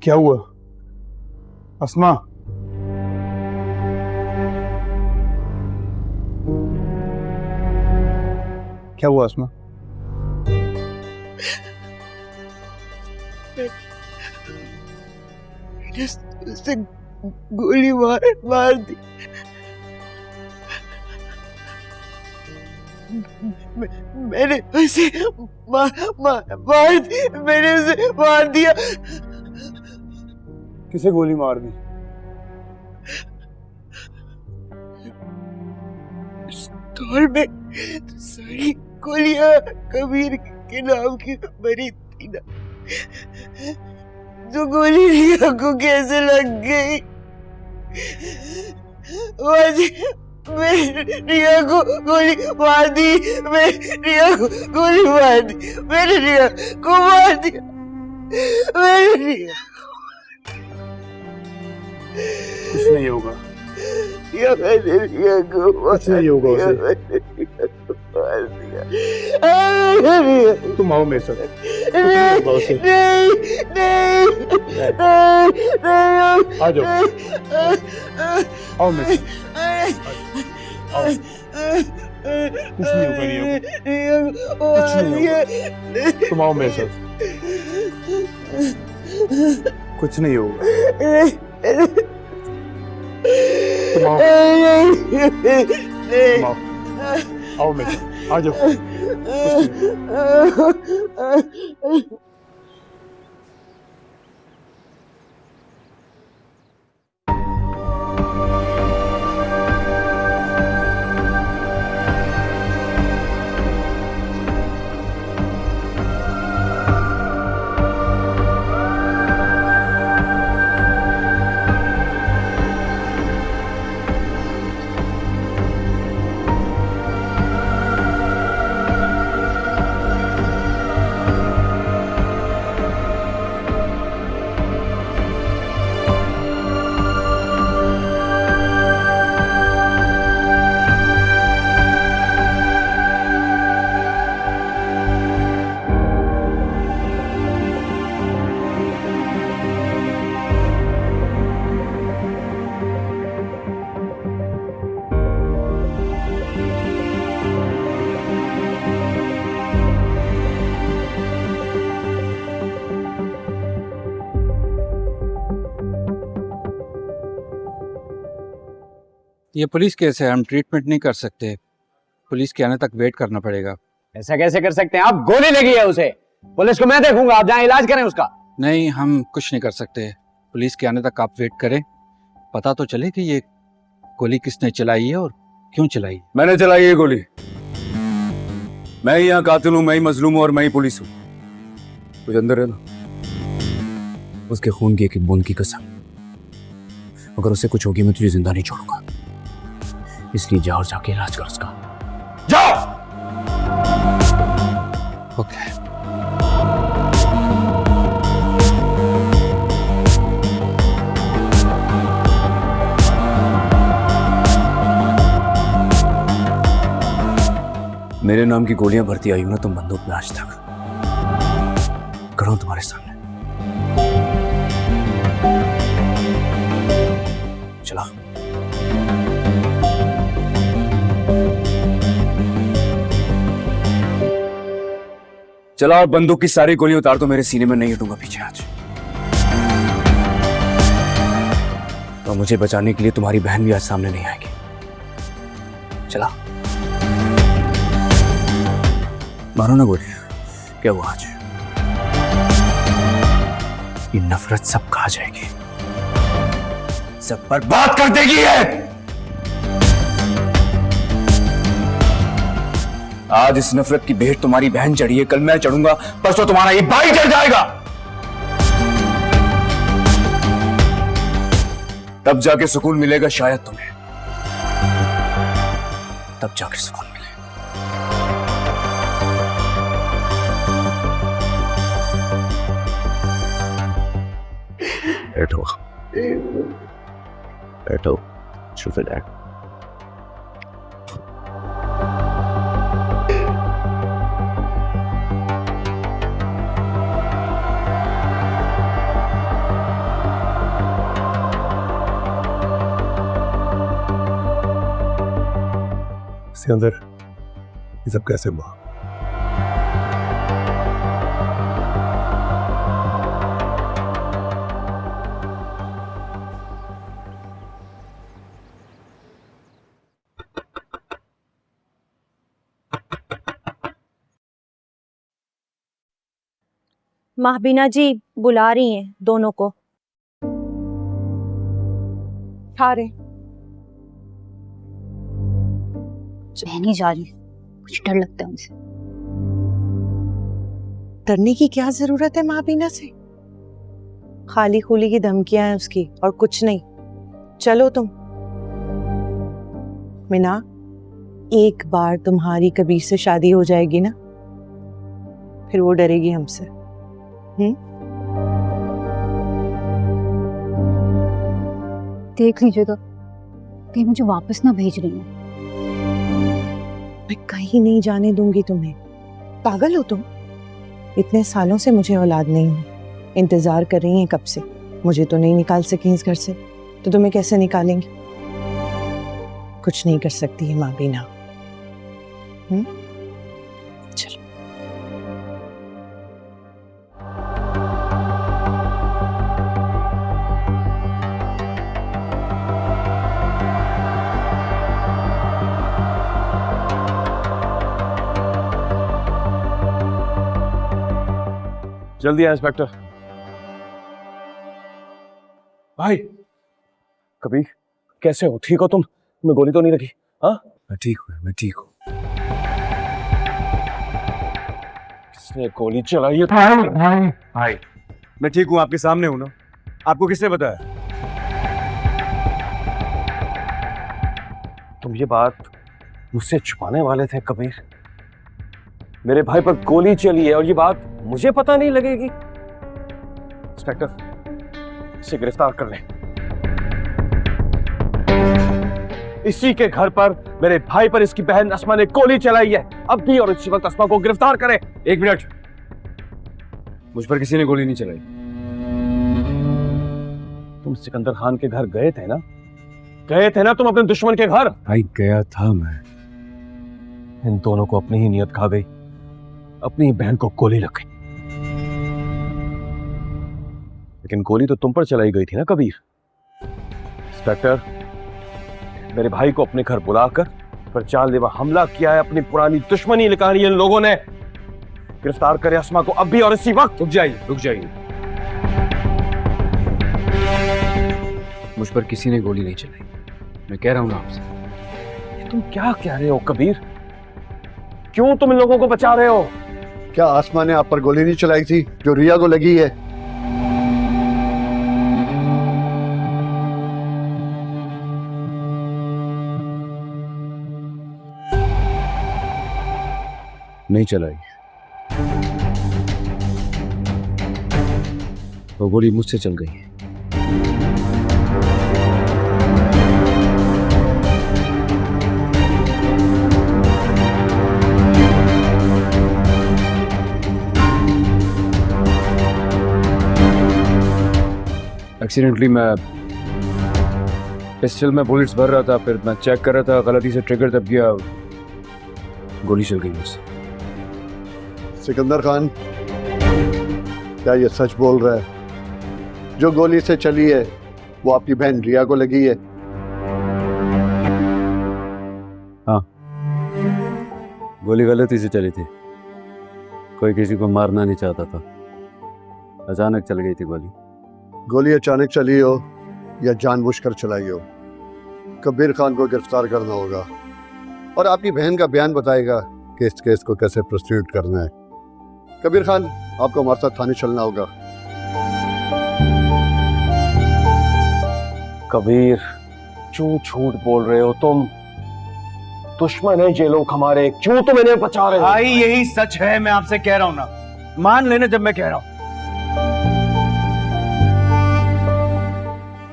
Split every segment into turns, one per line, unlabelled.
क्या हुआ अस्मा? क्या हुआ अस्मा?
उसे गोली मार दी। मैंने उसे मैंने उसे मार दिया।
किसे गोली मार दी?
स्टोर में सारी गोलियां कबीर के नाम की बनी थी ना, जो गोली रिया को कैसे लग गई? मैं रिया को गोली मार दी। मैं रिया को गोली मार दी। मैंने रिया को मार दिया। मैंने रिया
कुछ नहीं होगा।
मैंने रिया को
कुछ नहीं होगा उसे।
मार दिया।
तुम आओ मेरे साथ। कुछ नहीं
नहीं
होगा उसे।
नहीं
आ जाओ, आओ मेरे साथ। आओ। कुछ नहीं होगा रिया को। कुछ नहीं होगा। तुम आओ मेरे साथ। कुछ नहीं होगा। तुम आओ। तुम आओ। आओ मेरे साथ। आ जाओ। कुछ नहीं।
ये पुलिस केस है, हम ट्रीटमेंट नहीं कर सकते। पुलिस के आने तक वेट करना पड़ेगा।
ऐसा कैसे कर सकते हैं आप? गोली लगी है उसे। पुलिस को मैं देखूंगा, आप जाएं इलाज करें उसका।
नहीं, हम कुछ नहीं कर सकते। पुलिस के आने तक आप वेट करें, पता तो चले कि ये गोली किसने चलाई है और क्यों चलाई।
मैंने चलाई ये गोली। मैं ही यहाँ कातिल हूँ, मैं ही मजलूम हूँ और मैं ही पुलिस हूँ। कुछ अंदर है ना, उसके खून की एक एक बूंद की कसम। अगर उसे कुछ होगी मैं तुझे जिंदा नहीं छोड़ूंगा। इसलिए जाओ और जाके इलाज कर उसका। जाओ।
ओके।
मेरे नाम की गोलियां भरती आई हो ना तुम बंदूक में आज तक। खड़ा हूं तुम्हारे सामने। चला। चला और बंदूक की सारी गोलियां उतार दो मेरे सीने में। नहीं हटूंगा पीछे आज। तो मुझे बचाने के लिए तुम्हारी बहन भी आज सामने नहीं आएगी। चला। मारो ना गोली। क्या हुआ आज? ये नफरत सब खा जाएगी, सब बर्बाद कर देगी ये। आज इस नफरत की भेंट तुम्हारी बहन चढ़ी है, कल मैं चढ़ूंगा, परसों तुम्हारा ये भाई चढ़ जाएगा। तब जाके सुकून मिलेगा शायद तुम्हें। तब जाके सुकून मिले। बैठो बैठो, चुप हो जाए।
सिकंदर, ये सब कैसे हुआ?
महबीना जी बुला रही हैं दोनों को।
रहे
मैं नहीं जा रही, मुझे डर लगता है उनसे।
डरने की क्या जरूरत है महाबीना से? खाली खूली की धमकियां हैं उसकी और कुछ नहीं। चलो तुम। मीना, एक बार तुम्हारी कबीर से शादी हो जाएगी ना, फिर वो डरेगी हमसे।
देख लीजिए तो कहीं मुझे वापस ना भेज रही है।
मैं कहीं नहीं जाने दूंगी तुम्हें। पागल हो तुम? इतने सालों से मुझे औलाद नहीं हुई, इंतजार कर रही हैं कब से। मुझे तो नहीं निकाल सकी इस घर से, तो तुम्हें कैसे निकालेंगी? कुछ नहीं कर सकती है माँ बीना। चलो।
जल्दी आए इंस्पेक्टर। भाई कबीर, कैसे हो? ठीक हो तुम? तुम्हें गोली तो नहीं लगी? हाँ,
मैं ठीक हूँ, मैं ठीक हूँ।
किसने गोली चलाई है?
भाई मैं ठीक हूँ, आपके सामने हूँ ना। आपको किसने बताया?
तुम ये बात मुझसे छुपाने वाले थे कबीर? मेरे भाई पर गोली चली है और ये बात मुझे पता नहीं लगेगी? इंस्पेक्टर, इसे गिरफ्तार कर लें। इसी के घर पर मेरे भाई पर इसकी बहन अस्मा ने गोली चलाई है। अब भी और इसी वक्त अस्मा को गिरफ्तार करें।
एक मिनट, मुझ पर किसी ने गोली नहीं चलाई।
तुम सिकंदर खान के घर गए थे ना? गए थे ना तुम अपने दुश्मन के घर?
भाई गया था मैं।
इन दोनों को अपनी ही नियत खा गई, अपनी ही बहन को गोली लग गई। लेकिन गोली तो तुम पर चलाई गई थी ना कबीर? इंस्पेक्टर, मेरे भाई को अपने घर बुलाकर पर जानलेवा हमला किया है। अपनी पुरानी दुश्मनी निकाली इन लोगों ने। गिरफ्तार करें अस्मा को अब भी और इसी वक्त।
रुक जाइए, रुक जाइए। मुझ पर किसी ने गोली नहीं चलाई, मैं कह रहा हूं ना आपसे।
तुम क्या कह रहे हो कबीर? क्यों तुम इन लोगों को बचा रहे हो?
क्या आसमा ने आप पर गोली नहीं चलाई थी जो रिया को लगी है?
नहीं चलाई। वो गोली मुझसे चल गई है। एक्सीडेंटली मैं पिस्टल में बुलेट्स भर रहा था, फिर मैं चेक कर रहा था, गलती से ट्रिगर दब गया, गोली चल गई मुझसे।
सिकंदर खान, क्या ये सच बोल रहा है? जो गोली से चली है वो आपकी बहन रिया को लगी है?
हाँ, गोली गलती से चली थी। कोई किसी को मारना नहीं चाहता था, अचानक चल गई थी गोली।
गोली अचानक चली हो या जानबूझकर चलाई हो, कबीर खान को गिरफ्तार करना होगा और आपकी बहन का बयान बताएगा कि इस केस को कैसे प्रोसिक्यूट करना है। कबीर खान, आपको हमारे साथ थाने चलना होगा।
कबीर, क्यों झूठ बोल रहे हो तुम? दुश्मन है ये लोग हमारे, क्यों तुम इन्हें बचा रहे हो?
भाई यही सच है, मैं आपसे कह रहा हूं ना, मान लेना जब मैं कह रहा हूं।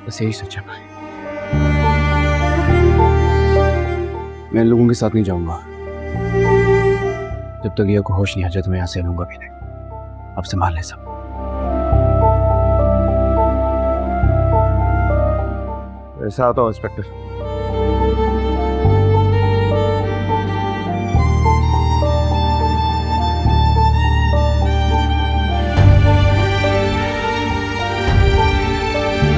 बस यही सच है भाई। मैं लोगों के साथ नहीं जाऊंगा। जब तक ये को होश नहीं आ जाए तो मैं यहां से लूंगा भी नहीं। अब संभाल ले सब।
ऐसा आता हूं इंस्पेक्टर।